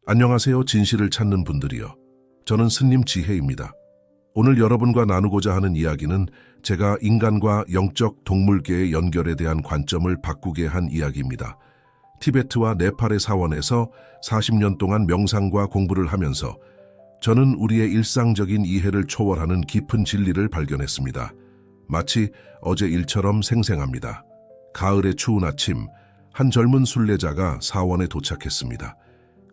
안녕하세요. 진실을 찾는 분들이요. 저는 스님 지혜입니다. 오늘 여러분과 나누고자 하는 이야기는 제가 인간과 영적 동물계의 연결에 대한 관점을 바꾸게 한 이야기입니다. 티베트와 네팔의 사원에서 40년 동안 명상과 공부를 하면서 저는 우리의 일상적인 이해를 초월하는 깊은 진리를 발견했습니다. 마치 어제 일처럼 생생합니다. 가을의 추운 아침, 한 젊은 순례자가 사원에 도착했습니다.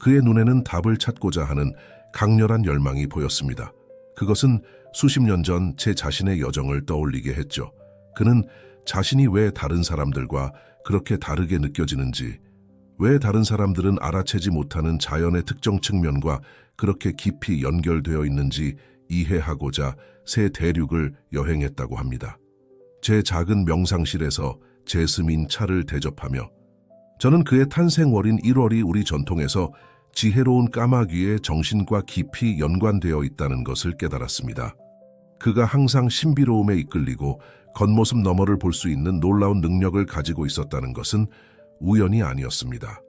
그의 눈에는 답을 찾고자 하는 강렬한 열망이 보였습니다. 그것은 수십 년 전 제 자신의 여정을 떠올리게 했죠. 그는 자신이 왜 다른 사람들과 그렇게 다르게 느껴지는지, 왜 다른 사람들은 알아채지 못하는 자연의 특정 측면과 그렇게 깊이 연결되어 있는지 이해하고자 새 대륙을 여행했다고 합니다. 제 작은 명상실에서 제스민 차를 대접하며 저는 그의 탄생월인 1월이 우리 전통에서 지혜로운 까마귀의 정신과 깊이 연관되어 있다는 것을 깨달았습니다. 그가 항상 신비로움에 이끌리고 겉모습 너머를 볼 수 있는 놀라운 능력을 가지고 있었다는 것은 우연이 아니었습니다.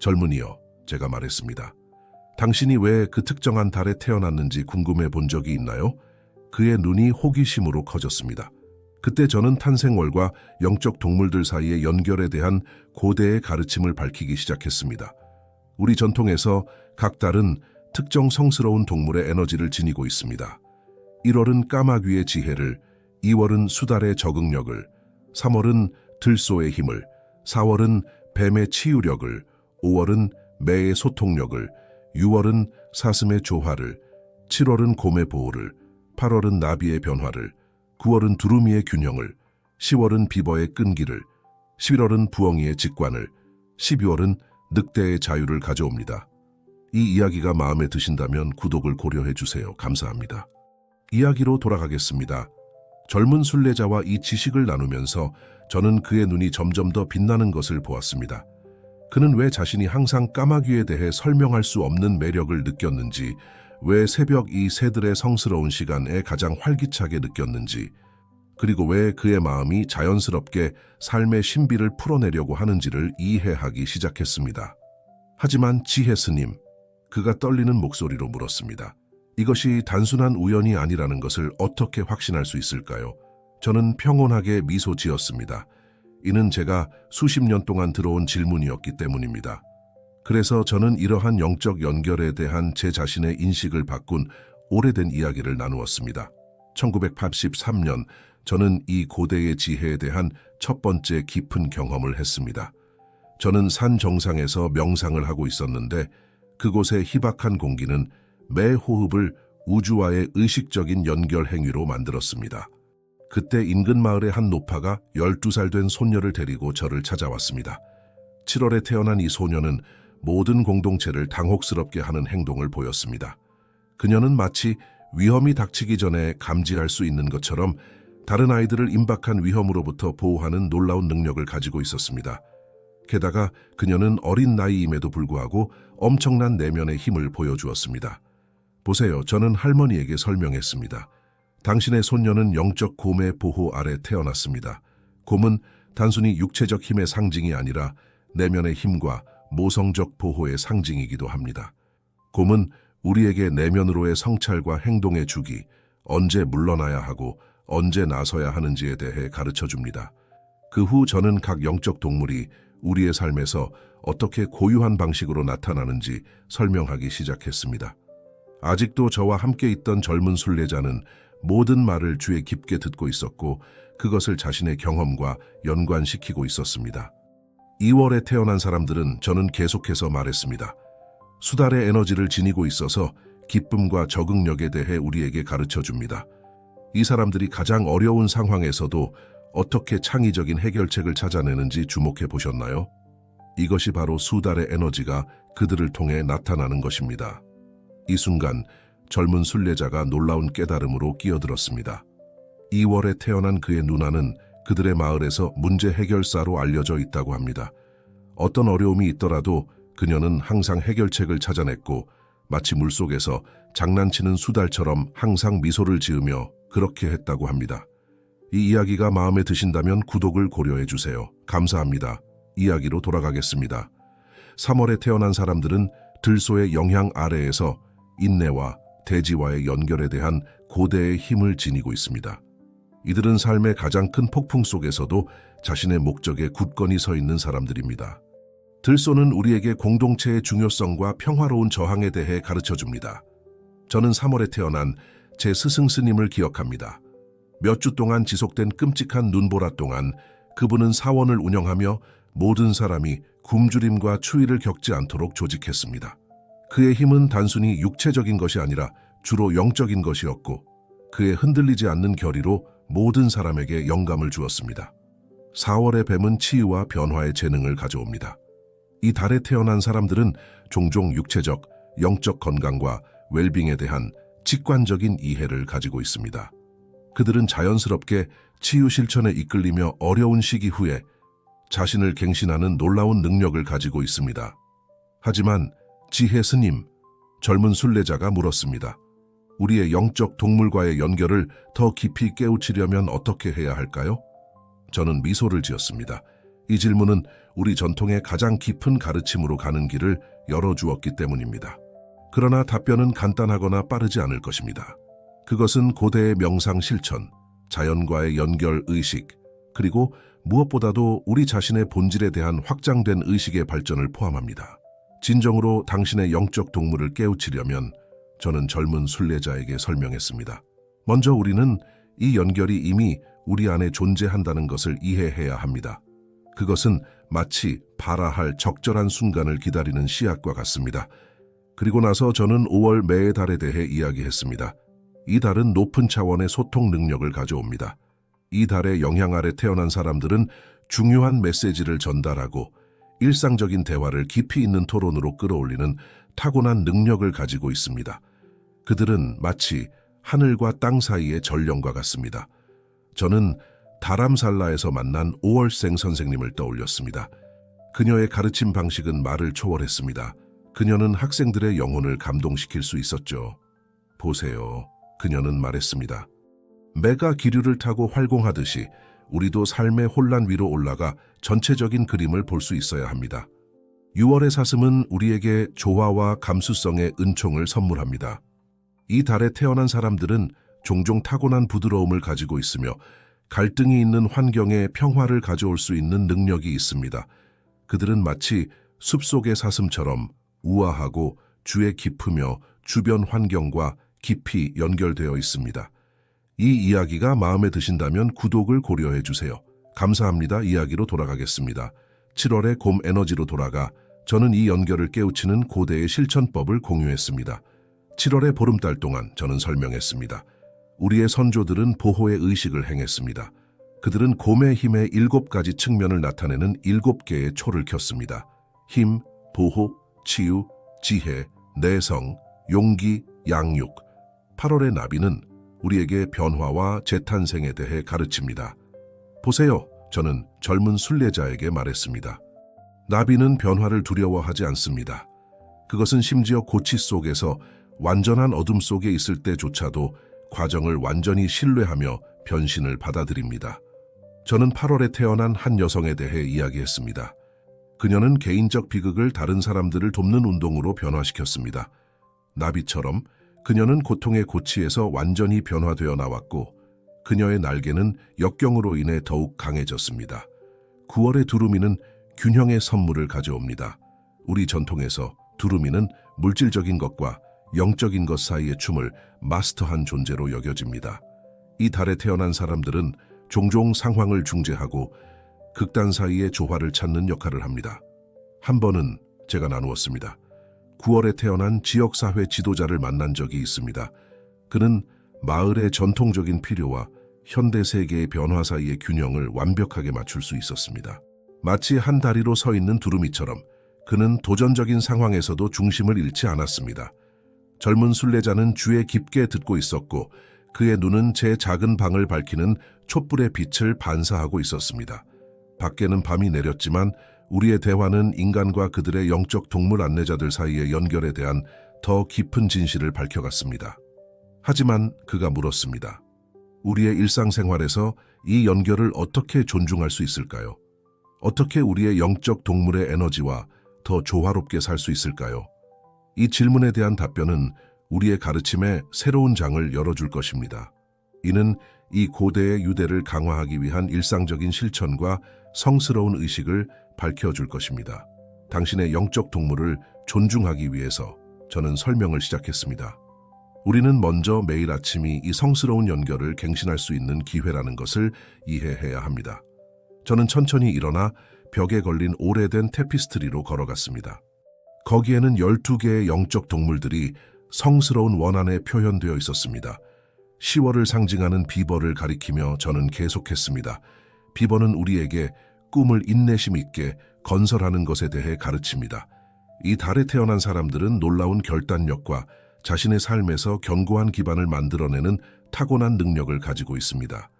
젊은이여, 제가 말했습니다. 당신이 왜 그 특정한 달에 태어났는지 궁금해 본 적이 있나요? 그의 눈이 호기심으로 커졌습니다. 그때 저는 탄생월과 영적 동물들 사이의 연결에 대한 고대의 가르침을 밝히기 시작했습니다. 우리 전통에서 각 달은 특정 성스러운 동물의 에너지를 지니고 있습니다. 1월은 까마귀의 지혜를, 2월은 수달의 적응력을, 3월은 들소의 힘을, 4월은 뱀의 치유력을, 5월은 매의 소통력을, 6월은 사슴의 조화를, 7월은 곰의 보호를, 8월은 나비의 변화를, 9월은 두루미의 균형을, 10월은 비버의 끈기를, 11월은 부엉이의 직관을, 12월은 늑대의 자유를 가져옵니다. 이 이야기가 마음에 드신다면 구독을 고려해 주세요. 감사합니다. 이야기로 돌아가겠습니다. 젊은 순례자와 이 지식을 나누면서 저는 그의 눈이 점점 더 빛나는 것을 보았습니다. 그는 왜 자신이 항상 까마귀에 대해 설명할 수 없는 매력을 느꼈는지, 왜 새벽 이 새들의 성스러운 시간에 가장 활기차게 느꼈는지, 그리고 왜 그의 마음이 자연스럽게 삶의 신비를 풀어내려고 하는지를 이해하기 시작했습니다. 하지만 지혜 스님, 그가 떨리는 목소리로 물었습니다. 이것이 단순한 우연이 아니라는 것을 어떻게 확신할 수 있을까요? 저는 평온하게 미소 지었습니다. 이는 제가 수십 년 동안 들어온 질문이었기 때문입니다. 그래서 저는 이러한 영적 연결에 대한 제 자신의 인식을 바꾼 오래된 이야기를 나누었습니다. 1983년 저는 이 고대의 지혜에 대한 첫 번째 깊은 경험을 했습니다. 저는 산 정상에서 명상을 하고 있었는데 그곳의 희박한 공기는 매 호흡을 우주와의 의식적인 연결 행위로 만들었습니다. 그때 인근 마을의 한 노파가 12살 된 손녀를 데리고 저를 찾아왔습니다. 7월에 태어난 이 소녀는 모든 공동체를 당혹스럽게 하는 행동을 보였습니다. 그녀는 마치 위험이 닥치기 전에 감지할 수 있는 것처럼 다른 아이들을 임박한 위험으로부터 보호하는 놀라운 능력을 가지고 있었습니다. 게다가 그녀는 어린 나이임에도 불구하고 엄청난 내면의 힘을 보여주었습니다. 보세요, 저는 할머니에게 설명했습니다. 당신의 손녀는 영적 곰의 보호 아래 태어났습니다. 곰은 단순히 육체적 힘의 상징이 아니라 내면의 힘과 모성적 보호의 상징이기도 합니다. 곰은 우리에게 내면으로의 성찰과 행동의 주기, 언제 물러나야 하고 언제 나서야 하는지에 대해 가르쳐줍니다. 그 후 저는 각 영적 동물이 우리의 삶에서 어떻게 고유한 방식으로 나타나는지 설명하기 시작했습니다. 아직도 저와 함께 있던 젊은 순례자는 모든 말을 귀에 깊게 듣고 있었고 그것을 자신의 경험과 연관시키고 있었습니다. 2월에 태어난 사람들은 저는 계속해서 말했습니다. 수달의 에너지를 지니고 있어서 기쁨과 적응력에 대해 우리에게 가르쳐줍니다. 이 사람들이 가장 어려운 상황에서도 어떻게 창의적인 해결책을 찾아내는지 주목해 보셨나요? 이것이 바로 수달의 에너지가 그들을 통해 나타나는 것입니다. 이 순간 젊은 순례자가 놀라운 깨달음으로 끼어들었습니다. 2월에 태어난 그의 누나는 그들의 마을에서 문제 해결사로 알려져 있다고 합니다. 어떤 어려움이 있더라도 그녀는 항상 해결책을 찾아냈고 마치 물속에서 장난치는 수달처럼 항상 미소를 지으며 그렇게 했다고 합니다. 이 이야기가 마음에 드신다면 구독을 고려해 주세요. 감사합니다. 이야기로 돌아가겠습니다. 3월에 태어난 사람들은 들소의 영향 아래에서 인내와 대지와의 연결에 대한 고대의 힘을 지니고 있습니다. 이들은 삶의 가장 큰 폭풍 속에서도 자신의 목적에 굳건히 서 있는 사람들입니다. 들소는 우리에게 공동체의 중요성과 평화로운 저항에 대해 가르쳐줍니다. 저는 3월에 태어난 제 스승 스님을 기억합니다. 몇 주 동안 지속된 끔찍한 눈보라 동안 그분은 사원을 운영하며 모든 사람이 굶주림과 추위를 겪지 않도록 조직했습니다. 그의 힘은 단순히 육체적인 것이 아니라 주로 영적인 것이었고 그의 흔들리지 않는 결의로 모든 사람에게 영감을 주었습니다. 4월의 뱀은 치유와 변화의 재능을 가져옵니다. 이 달에 태어난 사람들은 종종 육체적, 영적 건강과 웰빙에 대한 직관적인 이해를 가지고 있습니다. 그들은 자연스럽게 치유 실천에 이끌리며 어려운 시기 후에 자신을 갱신하는 놀라운 능력을 가지고 있습니다. 하지만 지혜 스님, 젊은 순례자가 물었습니다. 우리의 영적 동물과의 연결을 더 깊이 깨우치려면 어떻게 해야 할까요? 저는 미소를 지었습니다. 이 질문은 우리 전통의 가장 깊은 가르침으로 가는 길을 열어주었기 때문입니다. 그러나 답변은 간단하거나 빠르지 않을 것입니다. 그것은 고대의 명상 실천, 자연과의 연결 의식, 그리고 무엇보다도 우리 자신의 본질에 대한 확장된 의식의 발전을 포함합니다. 진정으로 당신의 영적 동물을 깨우치려면 저는 젊은 순례자에게 설명했습니다. 먼저 우리는 이 연결이 이미 우리 안에 존재한다는 것을 이해해야 합니다. 그것은 마치 봐라 할 적절한 순간을 기다리는 씨앗과 같습니다. 그리고 나서 저는 5월 매의 달에 대해 이야기했습니다. 이 달은 높은 차원의 소통 능력을 가져옵니다. 이 달의 영향 아래 태어난 사람들은 중요한 메시지를 전달하고 일상적인 대화를 깊이 있는 토론으로 끌어올리는 타고난 능력을 가지고 있습니다. 그들은 마치 하늘과 땅 사이의 전령과 같습니다. 저는 다람살라에서 만난 5월생 선생님을 떠올렸습니다. 그녀의 가르침 방식은 말을 초월했습니다. 그녀는 학생들의 영혼을 감동시킬 수 있었죠. 보세요. 그녀는 말했습니다. 매가 기류를 타고 활공하듯이 우리도 삶의 혼란 위로 올라가 전체적인 그림을 볼 수 있어야 합니다. 6월의 사슴은 우리에게 조화와 감수성의 은총을 선물합니다. 이 달에 태어난 사람들은 종종 타고난 부드러움을 가지고 있으며 갈등이 있는 환경에 평화를 가져올 수 있는 능력이 있습니다. 그들은 마치 숲속의 사슴처럼 우아하고 주에 깊으며 주변 환경과 깊이 연결되어 있습니다. 이 이야기가 마음에 드신다면 구독을 고려해 주세요. 감사합니다. 이야기로 돌아가겠습니다. 7월의 곰 에너지로 돌아가 저는 이 연결을 깨우치는 고대의 실천법을 공유했습니다. 7월의 보름달 동안 저는 설명했습니다. 우리의 선조들은 보호의 의식을 행했습니다. 그들은 곰의 힘의 7가지 측면을 나타내는 7개의 초를 켰습니다. 힘, 보호, 치유, 지혜, 내성, 용기, 양육. 8월의 나비는 우리에게 변화와 재탄생에 대해 가르칩니다. 보세요. 저는 젊은 순례자에게 말했습니다. 나비는 변화를 두려워하지 않습니다. 그것은 심지어 고치 속에서 완전한 어둠 속에 있을 때조차도 과정을 완전히 신뢰하며 변신을 받아들입니다. 저는 8월에 태어난 한 여성에 대해 이야기했습니다. 그녀는 개인적 비극을 다른 사람들을 돕는 운동으로 변화시켰습니다. 나비처럼 그녀는 고통의 고치에서 완전히 변화되어 나왔고 그녀의 날개는 역경으로 인해 더욱 강해졌습니다. 9월의 두루미는 균형의 선물을 가져옵니다. 우리 전통에서 두루미는 물질적인 것과 영적인 것 사이의 춤을 마스터한 존재로 여겨집니다. 이 달에 태어난 사람들은 종종 상황을 중재하고 극단 사이의 조화를 찾는 역할을 합니다. 한 번은 제가 나누었습니다. 9월에 태어난 지역사회 지도자를 만난 적이 있습니다. 그는 마을의 전통적인 필요와 현대 세계의 변화 사이의 균형을 완벽하게 맞출 수 있었습니다. 마치 한 다리로 서 있는 두루미처럼 그는 도전적인 상황에서도 중심을 잃지 않았습니다. 젊은 순례자는 주에 깊게 듣고 있었고 그의 눈은 제 작은 방을 밝히는 촛불의 빛을 반사하고 있었습니다. 밖에는 밤이 내렸지만 우리의 대화는 인간과 그들의 영적 동물 안내자들 사이의 연결에 대한 더 깊은 진실을 밝혀갔습니다. 하지만 그가 물었습니다. 우리의 일상생활에서 이 연결을 어떻게 존중할 수 있을까요? 어떻게 우리의 영적 동물의 에너지와 더 조화롭게 살 수 있을까요? 이 질문에 대한 답변은 우리의 가르침에 새로운 장을 열어줄 것입니다. 이는 이 고대의 유대를 강화하기 위한 일상적인 실천과 성스러운 의식을 밝혀줄 것입니다. 당신의 영적 동물을 존중하기 위해서 저는 설명을 시작했습니다. 우리는 먼저 매일 아침이 이 성스러운 연결을 갱신할 수 있는 기회라는 것을 이해해야 합니다. 저는 천천히 일어나 벽에 걸린 오래된 테피스트리로 걸어갔습니다. 거기에는 12개의 영적 동물들이 성스러운 원안에 표현되어 있었습니다. 10월을 상징하는 비버를 가리키며 저는 계속했습니다. 비버는 우리에게 꿈을 인내심 있게 건설하는 것에 대해 가르칩니다. 이 달에 태어난 사람들은 놀라운 결단력과 자신의 삶에서 견고한 기반을 만들어내는 타고난 능력을 가지고 있습니다.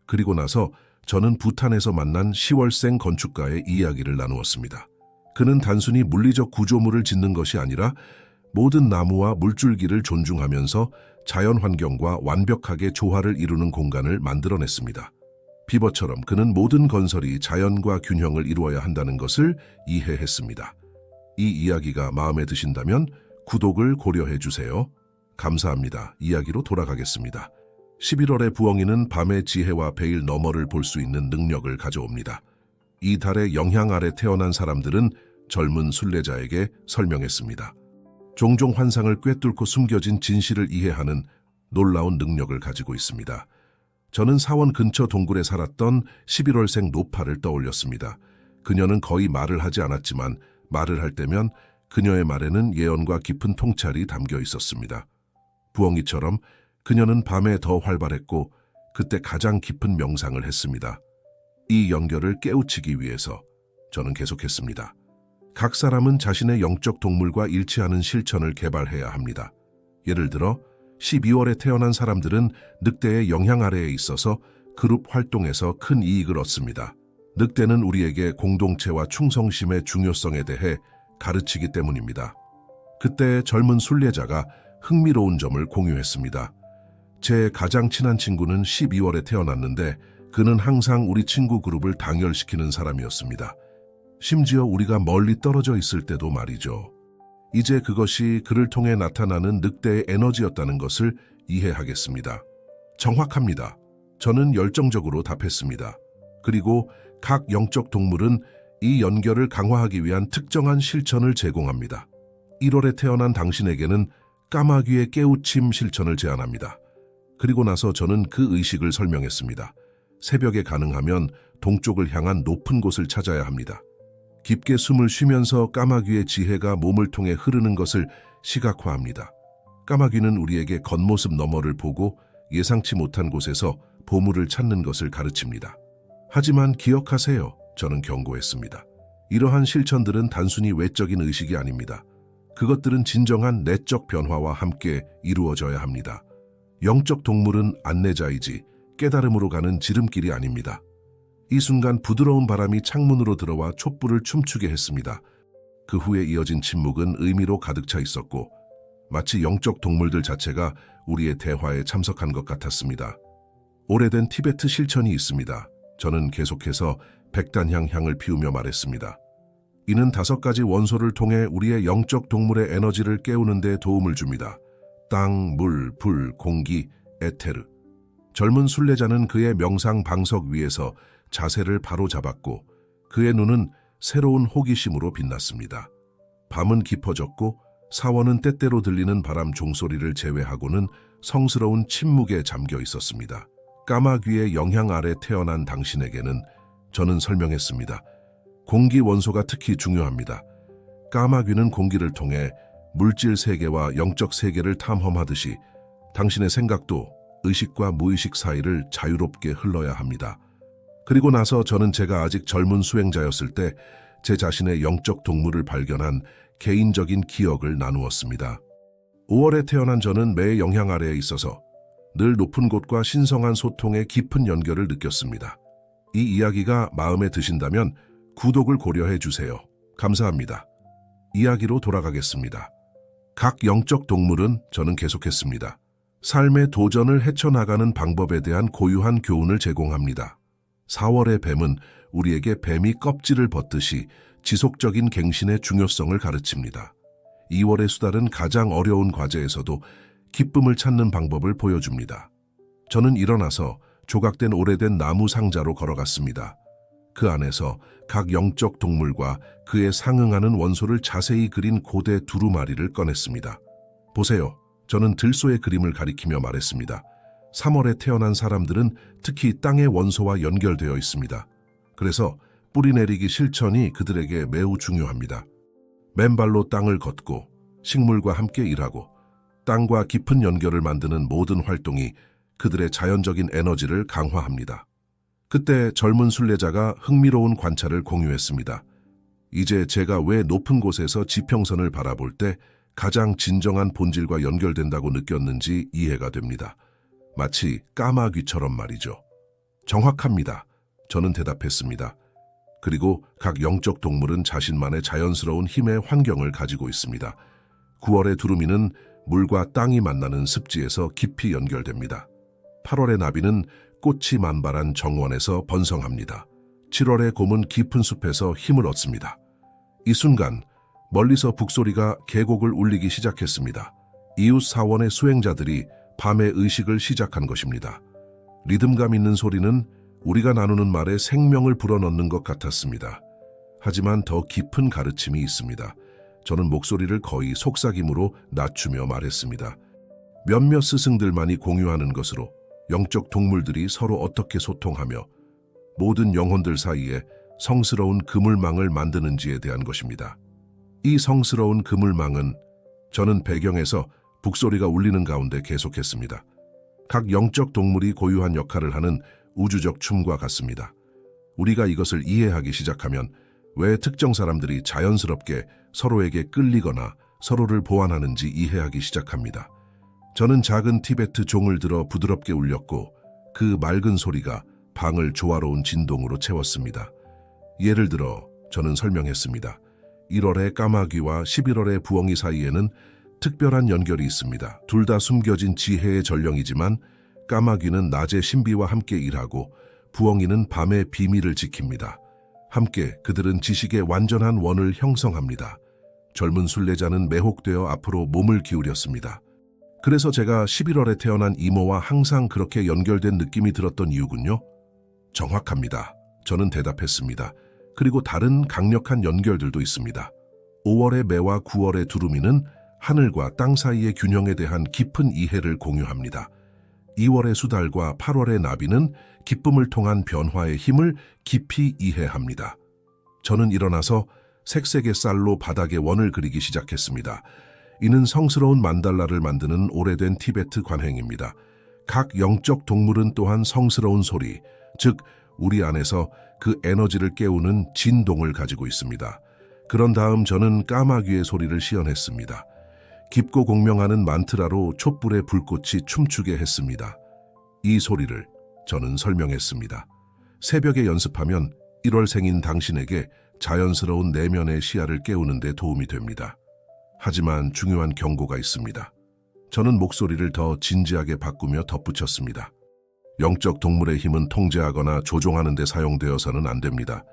그리고 나서 저는 부탄에서 만난 10월생 건축가의 이야기를 나누었습니다. 그는 단순히 물리적 구조물을 짓는 것이 아니라 모든 나무와 물줄기를 존중하면서 자연 환경과 완벽하게 조화를 이루는 공간을 만들어냈습니다. 비버처럼 그는 모든 건설이 자연과 균형을 이루어야 한다는 것을 이해했습니다. 이 이야기가 마음에 드신다면 구독을 고려해 주세요. 감사합니다. 이야기로 돌아가겠습니다. 11월의 부엉이는 밤의 지혜와 베일 너머를 볼 수 있는 능력을 가져옵니다. 이 달의 영향 아래 태어난 사람들은 젊은 순례자에게 설명했습니다. 종종 환상을 꿰뚫고 숨겨진 진실을 이해하는 놀라운 능력을 가지고 있습니다. 저는 사원 근처 동굴에 살았던 11월생 노파를 떠올렸습니다. 그녀는 거의 말을 하지 않았지만 말을 할 때면 그녀의 말에는 예언과 깊은 통찰이 담겨 있었습니다. 부엉이처럼 그녀는 밤에 더 활발했고 그때 가장 깊은 명상을 했습니다. 이 연결을 깨우치기 위해서 저는 계속했습니다. 각 사람은 자신의 영적 동물과 일치하는 실천을 개발해야 합니다. 예를 들어 12월에 태어난 사람들은 늑대의 영향 아래에 있어서 그룹 활동에서 큰 이익을 얻습니다. 늑대는 우리에게 공동체와 충성심의 중요성에 대해 가르치기 때문입니다. 그때 젊은 순례자가 흥미로운 점을 공유했습니다. 제 가장 친한 친구는 12월에 태어났는데 그는 항상 우리 친구 그룹을 당열시키는 사람이었습니다. 심지어 우리가 멀리 떨어져 있을 때도 말이죠. 이제 그것이 그를 통해 나타나는 늑대의 에너지였다는 것을 이해하겠습니다. 정확합니다. 저는 열정적으로 답했습니다. 그리고 각 영적 동물은 이 연결을 강화하기 위한 특정한 실천을 제공합니다. 1월에 태어난 당신에게는 까마귀의 깨우침 실천을 제안합니다. 그리고 나서 저는 그 의식을 설명했습니다. 새벽에 가능하면 동쪽을 향한 높은 곳을 찾아야 합니다. 깊게 숨을 쉬면서 까마귀의 지혜가 몸을 통해 흐르는 것을 시각화합니다. 까마귀는 우리에게 겉모습 너머를 보고 예상치 못한 곳에서 보물을 찾는 것을 가르칩니다. 하지만 기억하세요. 저는 경고했습니다. 이러한 실천들은 단순히 외적인 의식이 아닙니다. 그것들은 진정한 내적 변화와 함께 이루어져야 합니다. 영적 동물은 안내자이지 깨달음으로 가는 지름길이 아닙니다. 이 순간 부드러운 바람이 창문으로 들어와 촛불을 춤추게 했습니다. 그 후에 이어진 침묵은 의미로 가득 차 있었고 마치 영적 동물들 자체가 우리의 대화에 참석한 것 같았습니다. 오래된 티베트 실천이 있습니다. 저는 계속해서 백단향 향을 피우며 말했습니다. 이는 5가지 원소를 통해 우리의 영적 동물의 에너지를 깨우는 데 도움을 줍니다. 땅, 물, 불, 공기, 에테르. 젊은 순례자는 그의 명상 방석 위에서 자세를 바로 잡았고 그의 눈은 새로운 호기심으로 빛났습니다. 밤은 깊어졌고 사원은 때때로 들리는 바람 종소리를 제외하고는 성스러운 침묵에 잠겨 있었습니다. 까마귀의 영향 아래 태어난 당신에게는 저는 설명했습니다. 공기 원소가 특히 중요합니다. 까마귀는 공기를 통해 물질 세계와 영적 세계를 탐험하듯이 당신의 생각도 의식과 무의식 사이를 자유롭게 흘러야 합니다. 그리고 나서 저는 제가 아직 젊은 수행자였을 때 제 자신의 영적 동물을 발견한 개인적인 기억을 나누었습니다. 5월에 태어난 저는 매의 영향 아래에 있어서 늘 높은 곳과 신성한 소통의 깊은 연결을 느꼈습니다. 이 이야기가 마음에 드신다면 구독을 고려해 주세요. 감사합니다. 이야기로 돌아가겠습니다. 각 영적 동물은 저는 계속했습니다. 삶의 도전을 헤쳐나가는 방법에 대한 고유한 교훈을 제공합니다. 4월의 뱀은 우리에게 뱀이 껍질을 벗듯이 지속적인 갱신의 중요성을 가르칩니다. 2월의 수달은 가장 어려운 과제에서도 기쁨을 찾는 방법을 보여줍니다. 저는 일어나서 조각된 오래된 나무 상자로 걸어갔습니다. 그 안에서 각 영적 동물과 그에 상응하는 원소를 자세히 그린 고대 두루마리를 꺼냈습니다. 보세요. 저는 들소의 그림을 가리키며 말했습니다. 3월에 태어난 사람들은 특히 땅의 원소와 연결되어 있습니다. 그래서 뿌리내리기 실천이 그들에게 매우 중요합니다. 맨발로 땅을 걷고 식물과 함께 일하고 땅과 깊은 연결을 만드는 모든 활동이 그들의 자연적인 에너지를 강화합니다. 그때 젊은 순례자가 흥미로운 관찰을 공유했습니다. 이제 제가 왜 높은 곳에서 지평선을 바라볼 때 가장 진정한 본질과 연결된다고 느꼈는지 이해가 됩니다. 마치 까마귀처럼 말이죠. 정확합니다. 저는 대답했습니다. 그리고 각 영적 동물은 자신만의 자연스러운 힘의 환경을 가지고 있습니다. 9월의 두루미는 물과 땅이 만나는 습지에서 깊이 연결됩니다. 8월의 나비는 꽃이 만발한 정원에서 번성합니다. 7월의 곰은 깊은 숲에서 힘을 얻습니다. 이 순간 멀리서 북소리가 계곡을 울리기 시작했습니다. 이웃 사원의 수행자들이 밤의 의식을 시작한 것입니다. 리듬감 있는 소리는 우리가 나누는 말에 생명을 불어넣는 것 같았습니다. 하지만 더 깊은 가르침이 있습니다. 저는 목소리를 거의 속삭임으로 낮추며 말했습니다. 몇몇 스승들만이 공유하는 것으로 영적 동물들이 서로 어떻게 소통하며 모든 영혼들 사이에 성스러운 그물망을 만드는지에 대한 것입니다. 이 성스러운 그물망은 저는 배경에서 북소리가 울리는 가운데 계속했습니다. 각 영적 동물이 고유한 역할을 하는 우주적 춤과 같습니다. 우리가 이것을 이해하기 시작하면 왜 특정 사람들이 자연스럽게 서로에게 끌리거나 서로를 보완하는지 이해하기 시작합니다. 저는 작은 티베트 종을 들어 부드럽게 울렸고 그 맑은 소리가 방을 조화로운 진동으로 채웠습니다. 예를 들어 저는 설명했습니다. 1월의 까마귀와 11월의 부엉이 사이에는 특별한 연결이 있습니다. 둘 다 숨겨진 지혜의 전령이지만 까마귀는 낮의 신비와 함께 일하고 부엉이는 밤의 비밀을 지킵니다. 함께 그들은 지식의 완전한 원을 형성합니다. 젊은 순례자는 매혹되어 앞으로 몸을 기울였습니다. 그래서 제가 11월에 태어난 이모와 항상 그렇게 연결된 느낌이 들었던 이유군요. 정확합니다. 저는 대답했습니다. 그리고 다른 강력한 연결들도 있습니다. 5월의 매와 9월의 두루미는 하늘과 땅 사이의 균형에 대한 깊은 이해를 공유합니다. 2월의 수달과 8월의 나비는 기쁨을 통한 변화의 힘을 깊이 이해합니다. 저는 일어나서 색색의 쌀로 바닥에 원을 그리기 시작했습니다. 이는 성스러운 만달라를 만드는 오래된 티베트 관행입니다. 각 영적 동물은 또한 성스러운 소리, 즉 우리 안에서 그 에너지를 깨우는 진동을 가지고 있습니다. 그런 다음 저는 까마귀의 소리를 시연했습니다. 깊고 공명하는 만트라로 촛불의 불꽃이 춤추게 했습니다. 이 소리를 저는 설명했습니다. 새벽에 연습하면 1월생인 당신에게 자연스러운 내면의 시야를 깨우는 데 도움이 됩니다. 하지만 중요한 경고가 있습니다. 저는 목소리를 더 진지하게 바꾸며 덧붙였습니다. 영적 동물의 힘은 통제하거나 조종하는 데 사용되어서는 안 됩니다.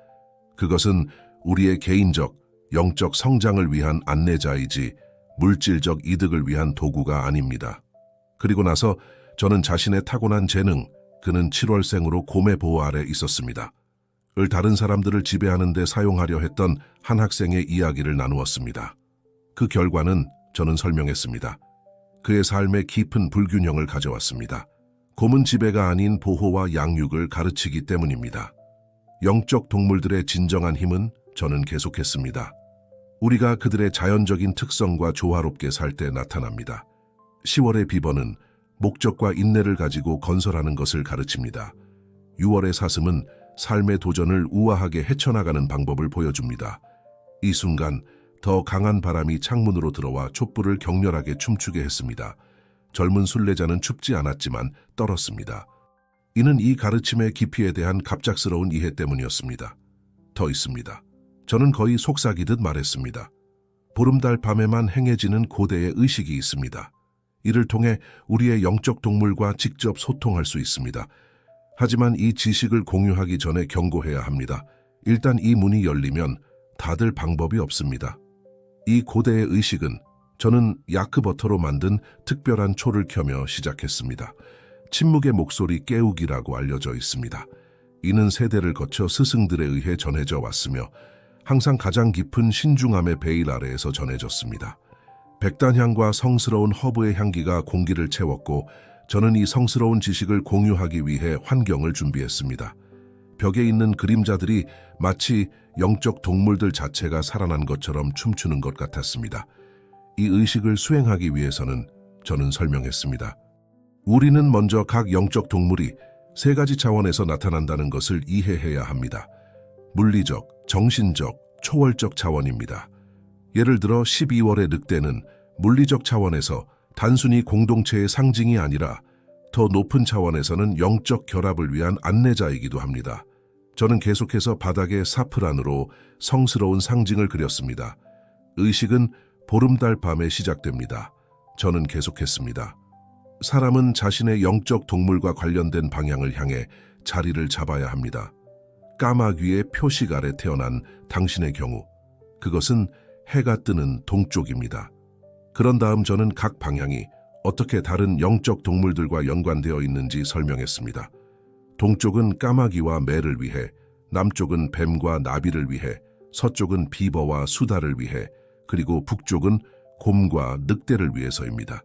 그것은 우리의 개인적, 영적 성장을 위한 안내자이지 물질적 이득을 위한 도구가 아닙니다. 그리고 나서 저는 자신의 타고난 재능, 그는 7월생으로 곰의 보호 아래 있었습니다. 을 다른 사람들을 지배하는 데 사용하려 했던 한 학생의 이야기를 나누었습니다. 그 결과는 저는 설명했습니다. 그의 삶에 깊은 불균형을 가져왔습니다. 곰은 지배가 아닌 보호와 양육을 가르치기 때문입니다. 영적 동물들의 진정한 힘은 저는 계속했습니다. 우리가 그들의 자연적인 특성과 조화롭게 살 때 나타납니다. 10월의 비번은 목적과 인내를 가지고 건설하는 것을 가르칩니다. 6월의 사슴은 삶의 도전을 우아하게 헤쳐나가는 방법을 보여줍니다. 이 순간 더 강한 바람이 창문으로 들어와 촛불을 격렬하게 춤추게 했습니다. 젊은 순례자는 춥지 않았지만 떨었습니다. 이는 이 가르침의 깊이에 대한 갑작스러운 이해 때문이었습니다. 더 있습니다. 저는 거의 속삭이듯 말했습니다. 보름달 밤에만 행해지는 고대의 의식이 있습니다. 이를 통해 우리의 영적 동물과 직접 소통할 수 있습니다. 하지만 이 지식을 공유하기 전에 경고해야 합니다. 일단 이 문이 열리면 닫을 방법이 없습니다. 이 고대의 의식은 저는 야크버터로 만든 특별한 초를 켜며 시작했습니다. 침묵의 목소리 깨우기라고 알려져 있습니다. 이는 세대를 거쳐 스승들에 의해 전해져 왔으며 항상 가장 깊은 신중함의 베일 아래에서 전해졌습니다. 백단향과 성스러운 허브의 향기가 공기를 채웠고 저는 이 성스러운 지식을 공유하기 위해 환경을 준비했습니다. 벽에 있는 그림자들이 마치 영적 동물들 자체가 살아난 것처럼 춤추는 것 같았습니다. 이 의식을 수행하기 위해서는 저는 설명했습니다. 우리는 먼저 각 영적 동물이 세 가지 차원에서 나타난다는 것을 이해해야 합니다. 물리적, 정신적, 초월적 차원입니다. 예를 들어 12월의 늑대는 물리적 차원에서 단순히 공동체의 상징이 아니라 더 높은 차원에서는 영적 결합을 위한 안내자이기도 합니다. 저는 계속해서 바닥에 사프란으로 성스러운 상징을 그렸습니다. 의식은 보름달 밤에 시작됩니다. 저는 계속했습니다. 사람은 자신의 영적 동물과 관련된 방향을 향해 자리를 잡아야 합니다. 까마귀의 표식 아래 태어난 당신의 경우, 그것은 해가 뜨는 동쪽입니다. 그런 다음 저는 각 방향이 어떻게 다른 영적 동물들과 연관되어 있는지 설명했습니다. 동쪽은 까마귀와 매를 위해, 남쪽은 뱀과 나비를 위해, 서쪽은 비버와 수달을 위해, 그리고 북쪽은 곰과 늑대를 위해서입니다.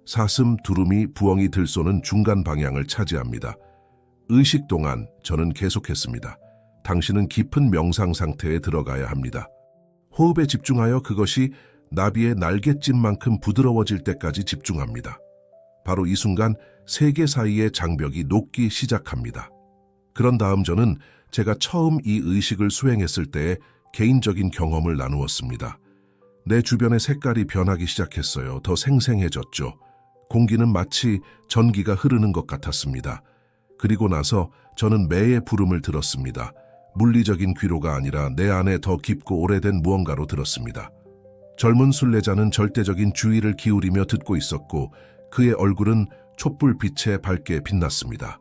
사슴, 두루미, 부엉이, 들소는 중간 방향을 차지합니다. 의식 동안 저는 계속했습니다. 당신은 깊은 명상 상태에 들어가야 합니다. 호흡에 집중하여 그것이 나비의 날갯짓만큼 부드러워질 때까지 집중합니다. 바로 이 순간 세계 사이의 장벽이 녹기 시작합니다. 그런 다음 저는 제가 처음 이 의식을 수행했을 때의 개인적인 경험을 나누었습니다. 내 주변의 색깔이 변하기 시작했어요. 더 생생해졌죠. 공기는 마치 전기가 흐르는 것 같았습니다. 그리고 나서 저는 매의 부름을 들었습니다. 물리적인 귀로가 아니라 내 안에 더 깊고 오래된 무언가로 들었습니다. 젊은 순례자는 절대적인 주의를 기울이며 듣고 있었고 그의 얼굴은 촛불빛에 밝게 빛났습니다.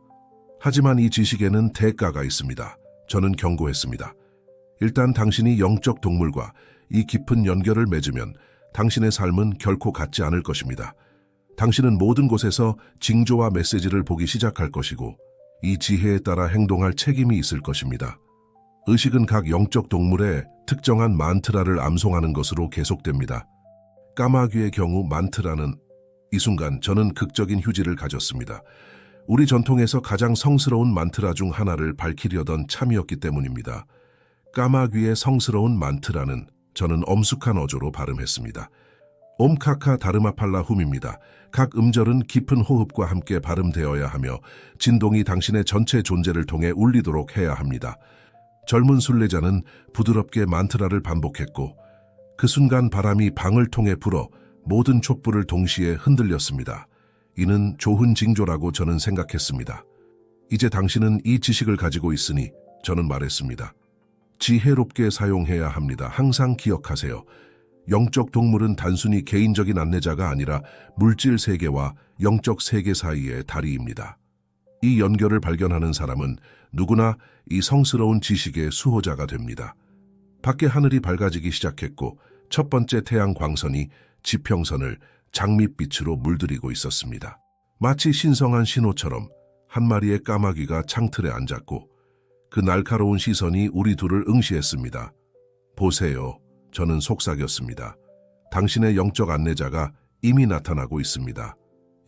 하지만 이 지식에는 대가가 있습니다. 저는 경고했습니다. 일단 당신이 영적 동물과 이 깊은 연결을 맺으면 당신의 삶은 결코 같지 않을 것입니다. 당신은 모든 곳에서 징조와 메시지를 보기 시작할 것이고 이 지혜에 따라 행동할 책임이 있을 것입니다. 의식은 각 영적 동물의 특정한 만트라를 암송하는 것으로 계속됩니다. 까마귀의 경우 만트라는 이 순간 저는 극적인 휴지를 가졌습니다. 우리 전통에서 가장 성스러운 만트라 중 하나를 밝히려던 참이었기 때문입니다. 까마귀의 성스러운 만트라는 저는 엄숙한 어조로 발음했습니다. 옴카카 다르마팔라 훔입니다. 각 음절은 깊은 호흡과 함께 발음되어야 하며 진동이 당신의 전체 존재를 통해 울리도록 해야 합니다. 젊은 순례자는 부드럽게 만트라를 반복했고 그 순간 바람이 방을 통해 불어 모든 촛불을 동시에 흔들렸습니다. 이는 좋은 징조라고 저는 생각했습니다. 이제 당신은 이 지식을 가지고 있으니 저는 말했습니다. 지혜롭게 사용해야 합니다. 항상 기억하세요. 영적 동물은 단순히 개인적인 안내자가 아니라 물질 세계와 영적 세계 사이의 다리입니다. 이 연결을 발견하는 사람은 누구나 이 성스러운 지식의 수호자가 됩니다. 밖에 하늘이 밝아지기 시작했고 첫 번째 태양 광선이 지평선을 장밋빛으로 물들이고 있었습니다. 마치 신성한 신호처럼 한 마리의 까마귀가 창틀에 앉았고 그 날카로운 시선이 우리 둘을 응시했습니다. 보세요. 저는 속삭였습니다. 당신의 영적 안내자가 이미 나타나고 있습니다.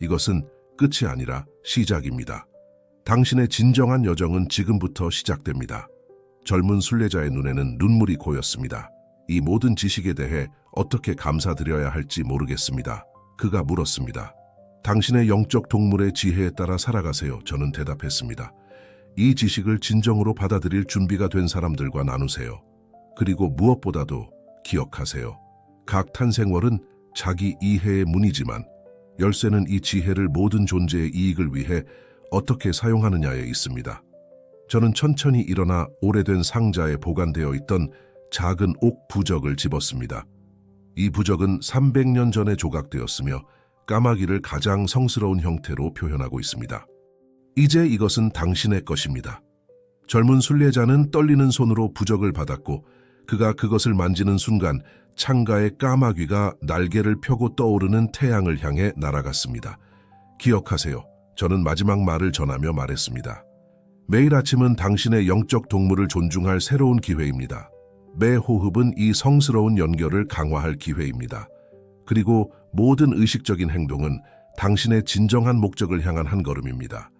이것은 끝이 아니라 시작입니다. 당신의 진정한 여정은 지금부터 시작됩니다. 젊은 순례자의 눈에는 눈물이 고였습니다. 이 모든 지식에 대해 어떻게 감사드려야 할지 모르겠습니다. 그가 물었습니다. 당신의 영적 동물의 지혜에 따라 살아가세요. 저는 대답했습니다. 이 지식을 진정으로 받아들일 준비가 된 사람들과 나누세요. 그리고 무엇보다도 기억하세요. 각 탄생월은 자기 이해의 문이지만 열쇠는 이 지혜를 모든 존재의 이익을 위해 어떻게 사용하느냐에 있습니다. 저는 천천히 일어나 오래된 상자에 보관되어 있던 작은 옥 부적을 집었습니다. 이 부적은 300년 전에 조각되었으며 까마귀를 가장 성스러운 형태로 표현하고 있습니다. 이제 이것은 당신의 것입니다. 젊은 순례자는 떨리는 손으로 부적을 받았고 그가 그것을 만지는 순간 창가의 까마귀가 날개를 펴고 떠오르는 태양을 향해 날아갔습니다. 기억하세요. 저는 마지막 말을 전하며 말했습니다. 매일 아침은 당신의 영적 동물을 존중할 새로운 기회입니다. 매 호흡은 이 성스러운 연결을 강화할 기회입니다. 그리고 모든 의식적인 행동은 당신의 진정한 목적을 향한 한 걸음입니다.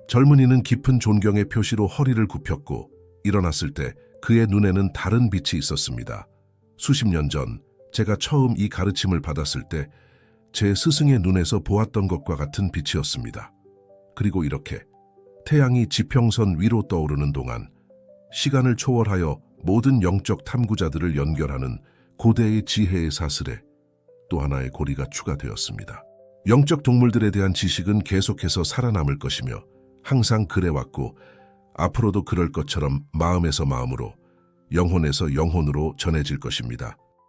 젊은이는 깊은 존경의 표시로 허리를 굽혔고 일어났을 때 그의 눈에는 다른 빛이 있었습니다. 수십 년 전 제가 처음 이 가르침을 받았을 때 제 스승의 눈에서 보았던 것과 같은 빛이었습니다. 그리고 이렇게 태양이 지평선 위로 떠오르는 동안 시간을 초월하여 모든 영적 탐구자들을 연결하는 고대의 지혜의 사슬에 또 하나의 고리가 추가되었습니다. 영적 동물들에 대한 지식은 계속해서 살아남을 것이며 항상 그래왔고 앞으로도 그럴 것처럼 마음에서 마음으로, 영혼에서 영혼으로 전해질 것입니다.